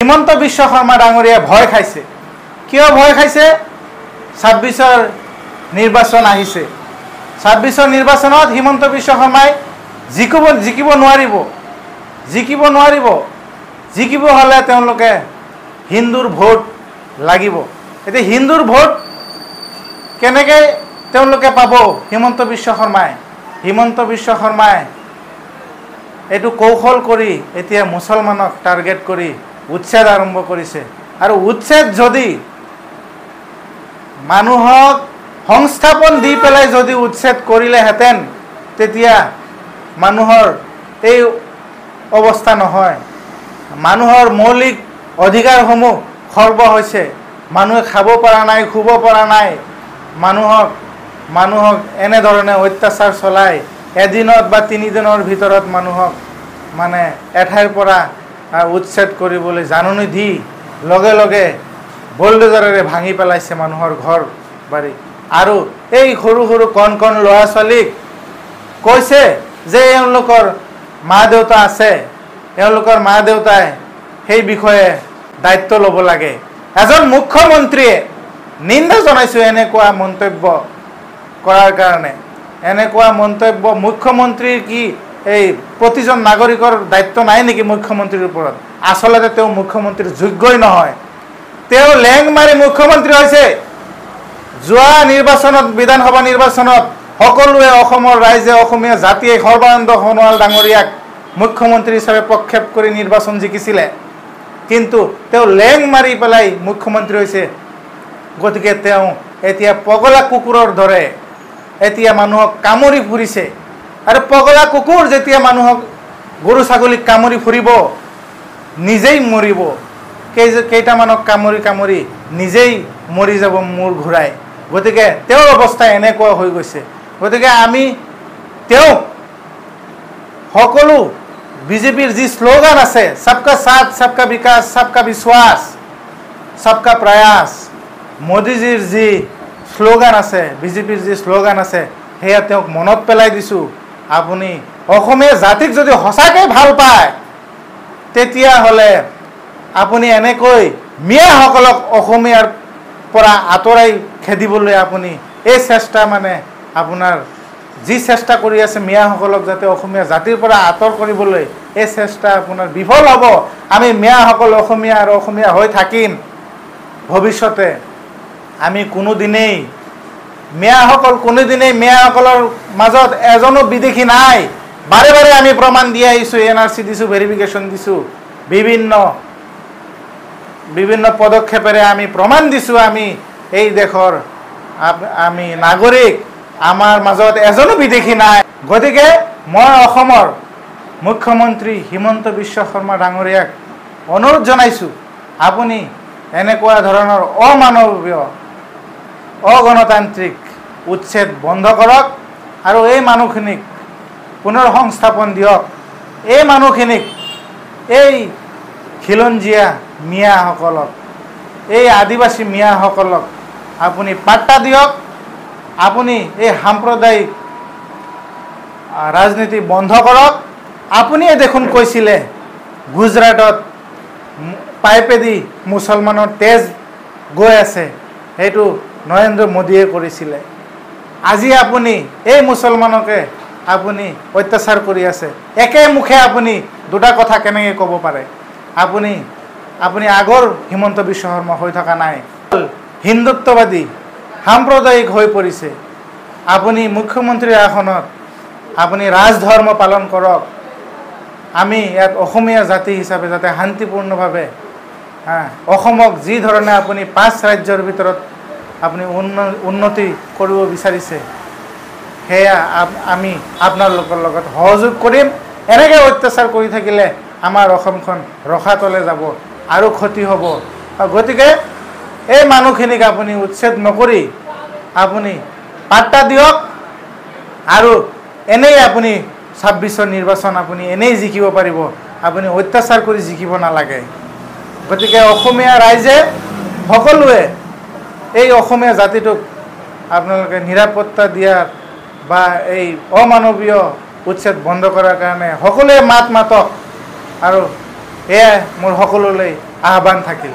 হিমন্ত বিশ্ব শৰ্মা ডাঙৰীয়া ভয় খাইছে। কিয় ভয় খাইছে? ২৬ৰ নিৰ্বাচন আহিছে। ২৬ৰ নিৰ্বাচনত হিমন্ত বিশ্ব শৰ্মাই জিকিব নোৱাৰিব। জিকিব হ'লে তেওঁলোকে হিন্দুৰ ভোট লাগিব। এতিয়া হিন্দুৰ ভোট কেনেকৈ তেওঁলোকে পাব? হিমন্ত বিশ্ব শৰ্মাই এইটো কৌশল কৰি এতিয়া মুছলমানক টাৰ্গেট কৰি উচ্ছেদ আৰম্ভ কৰিছে। আৰু উচ্ছেদ যদি মানুহক সংস্থাপন দি পেলাই যদি উচ্ছেদ কৰিলেহেঁতেন তেতিয়া মানুহৰ এই অৱস্থা নহয়। মানুহৰ মৌলিক অধিকাৰসমূহ খৰ্ব হৈছে। মানুহে খাব পৰা নাই, শুব পৰা নাই। মানুহক এনেধৰণে অত্যাচাৰ চলাই এদিনত বা 3 দিনৰ ভিতৰত মানুহক মানে এঠাইৰ পৰা উচ্ছেদ কৰিবলৈ জাননী দি লগে লগে বুলডোজাৰেৰে ভাঙি পেলাইছে মানুহৰ ঘৰ বাৰী। আৰু এই সৰু সৰু কণ ল'ৰা ছোৱালীক কৈছে যে এওঁলোকৰ মা দেউতা আছে, এওঁলোকৰ মা দেউতাই সেই বিষয়ে দায়িত্ব ল'ব লাগে। এজন মুখ্যমন্ত্ৰীয়ে নিন্দা জনাইছোঁ এনেকুৱা মন্তব্য কৰাৰ কাৰণে। এনেকুৱা মন্তব্য মুখ্যমন্ত্ৰীৰ কি এই প্ৰতিজন নাগৰিকৰ দায়িত্ব নাই নেকি মুখ্যমন্ত্ৰীৰ ওপৰত? আচলতে তেওঁ মুখ্যমন্ত্ৰীৰ যোগ্যই নহয়। তেওঁ লেং মাৰি মুখ্যমন্ত্ৰী হৈছে। যোৱা নিৰ্বাচনত, বিধানসভা নিৰ্বাচনত সকলোৱে অসমৰ ৰাইজে, অসমীয়া জাতিয়ে সৰ্বানন্দ সোণোৱাল ডাঙৰীয়াক মুখ্যমন্ত্ৰী হিচাপে প্ৰক্ষেপ কৰি নিৰ্বাচন জিকিছিলে। কিন্তু তেওঁ লেং মাৰি পেলাই মুখ্যমন্ত্ৰী হৈছে। গতিকে তেওঁ এতিয়া পগলা কুকুৰৰ দৰে এতিয়া মানুহক কামুৰি ফুৰিছে। আৰু পগলা কুকুৰ যেতিয়া মানুহক, গৰু ছাগলীক কামুৰি ফুৰিব, নিজেই মৰিব। কেইটামানক কামুৰি নিজেই মৰি যাব মূৰ ঘূৰাই। গতিকে তেওঁৰ অৱস্থা এনেকুৱা হৈ গৈছে। গতিকে আমি তেওঁক সকলো বিজেপিৰ যি শ্লোগান আছে, সবকা সাথ, সবকা বিকাশ, সবকা বিশ্বাস, সবকা প্ৰয়াস, মোদীজীৰ যি শ্লোগান আছে, বিজেপিৰ যি শ্লোগান আছে, সেয়া তেওঁক মনত পেলাই দিছোঁ। আপুনি অসমীয়া জাতিক যদি সঁচাকৈ ভাল পায় তেতিয়াহ'লে আপুনি এনেকৈ মিয়াসকলক অসমীয়াৰ পৰা আঁতৰাই খেদিবলৈ আপুনি এই চেষ্টা, মানে আপোনাৰ যি চেষ্টা কৰি আছে মিয়াসকলক যাতে অসমীয়া জাতিৰ পৰা আঁতৰ কৰিবলৈ, এই চেষ্টা আপোনাৰ বিফল হ'ব। আমি মিয়াসকল অসমীয়া আৰু অসমীয়া হৈ থাকিম ভৱিষ্যতে। আমি কোনোদিনেই মিয়াসকলৰ মাজত এজনো বিদেশী নাই। বাৰে বাৰে আমি প্ৰমাণ দি আহিছোঁ, NRC দিছোঁ, ভেৰিফিকেশ্যন দিছোঁ, বিভিন্ন পদক্ষেপেৰে আমি প্ৰমাণ দিছোঁ আমি এই দেশৰ আমি নাগৰিক। আমাৰ মাজত এজনো বিদেশী নাই। গতিকে মই অসমৰ মুখ্যমন্ত্ৰী হিমন্ত বিশ্ব শৰ্মা ডাঙৰীয়াক অনুৰোধ জনাইছোঁ, আপুনি এনেকুৱা ধৰণৰ অমানৱীয়, অগণতান্ত্ৰিক উচ্ছেদ বন্ধ কৰক আৰু এই মানুহখিনিক পুনৰ সংস্থাপন দিয়ক। এই মানুহখিনিক, এই খিলঞ্জীয়া মিয়াসকলক, এই আদিবাসী মিয়াসকলক আপুনি পাত্তা দিয়ক। আপুনি এই সাম্প্ৰদায়িক ৰাজনীতি বন্ধ কৰক। আপুনিয়ে দেখোন কৈছিলে গুজৰাটত পাইপেদি মুছলমানৰ তেজ গৈ আছে, সেইটো নৰেন্দ্ৰ মোদীয়ে কৰিছিলে। আজি আপুনি এই মুছলমানকে আপুনি অত্যাচাৰ কৰি আছে। একে মুখে আপুনি দুটা কথা কেনেকৈ ক'ব পাৰে? আপুনি আগৰ হিমন্ত বিশ্ব শৰ্মা হৈ থকা নাই, হিন্দুত্ববাদী সাম্প্ৰদায়িক হৈ পৰিছে। আপুনি মুখ্যমন্ত্ৰীৰ আসনত আপুনি ৰাজধৰ্ম পালন কৰক। আমি ইয়াত অসমীয়া জাতি হিচাপে যাতে শান্তিপূৰ্ণভাৱে অসমক যি ধৰণে আপুনি 5 ৰাজ্যৰ ভিতৰত আপুনি উন্নতি কৰিব বিচাৰিছে, সেয়া আমি আপোনালোকৰ লগত সহযোগ কৰিম। এনেকৈ অত্যাচাৰ কৰি থাকিলে আমাৰ অসমখন ৰসাতলে যাব আৰু ক্ষতি হ'ব। গতিকে এই মানুহখিনিক আপুনি উচ্ছেদ নকৰি আপুনি পাত্তা দিয়ক। আৰু এনেই আপুনি 26ৰ নিৰ্বাচন আপুনি এনেই জিকিব পাৰিব, আপুনি অত্যাচাৰ কৰি জিকিব নালাগে। গতিকে অসমীয়া ৰাইজে সকলোৱে এই অসমীয়া জাতিটোক আপোনালোকে নিৰাপত্তা দিয়াৰ বা এই অমানৱীয় উচ্ছেদ বন্ধ কৰাৰ কাৰণে সকলোৱে মাতক। আৰু এয়াই মোৰ সকলোলৈ আহ্বান থাকিল।